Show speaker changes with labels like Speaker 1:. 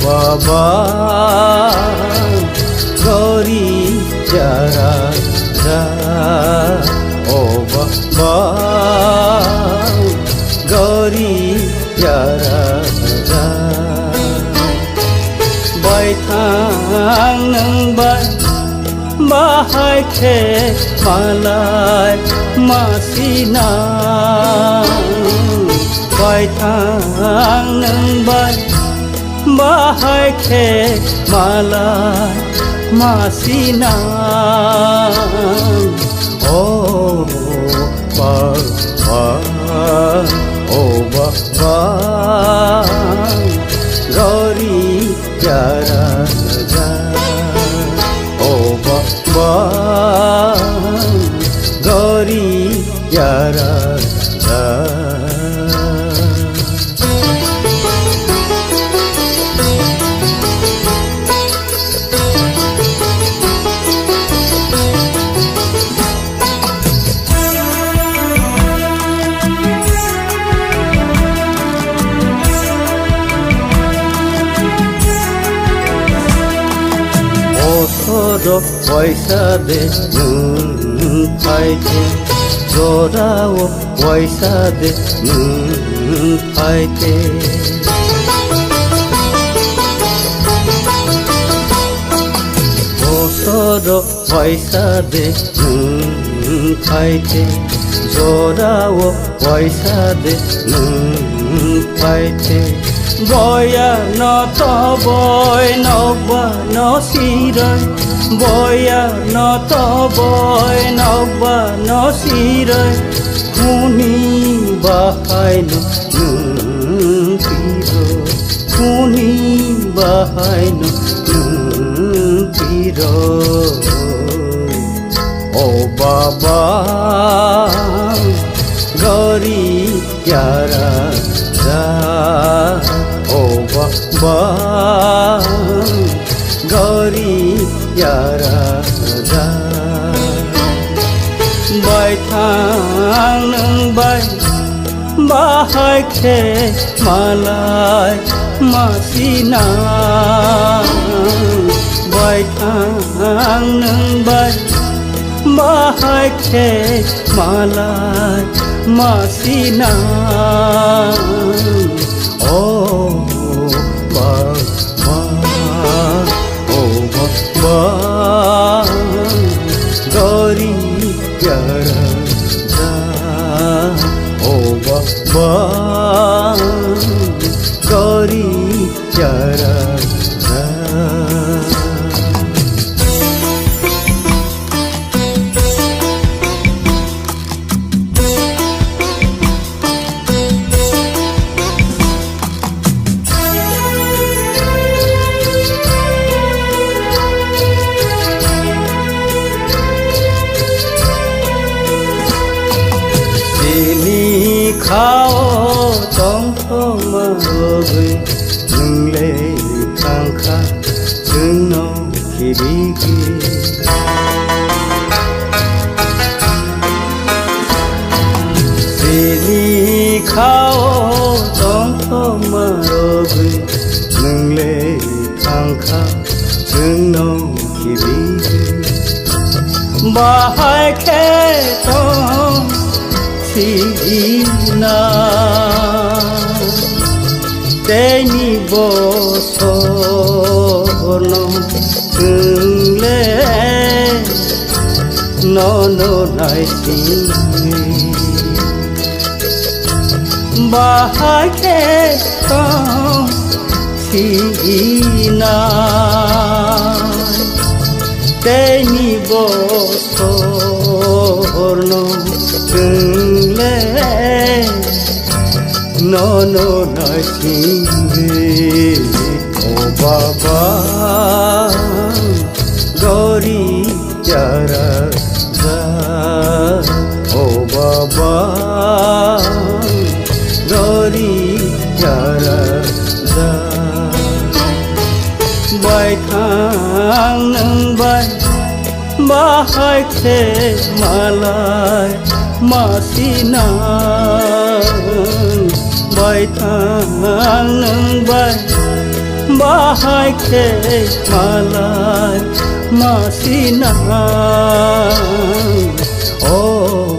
Speaker 1: বাবা গরি যারা যা ও বাবা গরি যারা যা বাইথাं नोंबाय बाहायखे मालाय मासिना बायथां नोंबाय बाहायखे मालाय मासिना ओ बाबा ओ बाबा गरी जारा जा ओ बाबा गरी जारा जा পয়সা দে ফাইতে জোড়াও পয়সা দে ফাইতে বছর পয়সা দে ফাইতে জোড়াও পয়সা দে ফাইতে বয়া নত বয় নবা নসিরয় বয়া নত বয় নবা নসিরয় খুনি বাহাইন পীর খুনি বাহাইন পীর ও বাবা গরি যারা যা ও বাবা गरी यारा जा बायथां नोंबाय बाहायखे मालाय मासिना बायथां नोंबाय बाहायखे मालाय मासिना ओ गरी यारा जा ओ बाबा गरी यारा जा खाओ तंथमागै नोंले खांखा जोंनाव खिरिगि जेनि खाओ तंथमागै नोंले खांखा जोंनाव खिरिगि बाहायखे सीना Teni bosono Tungle Nono naisi Bahai ke tong Sina Teni bosono Tungle Nono naisi Oh Baba Gori jara Oh Baba Gori jara Bai thang nang bai Bahai khe malai masina Bai thang nang bai Bahai khe malai masina Oh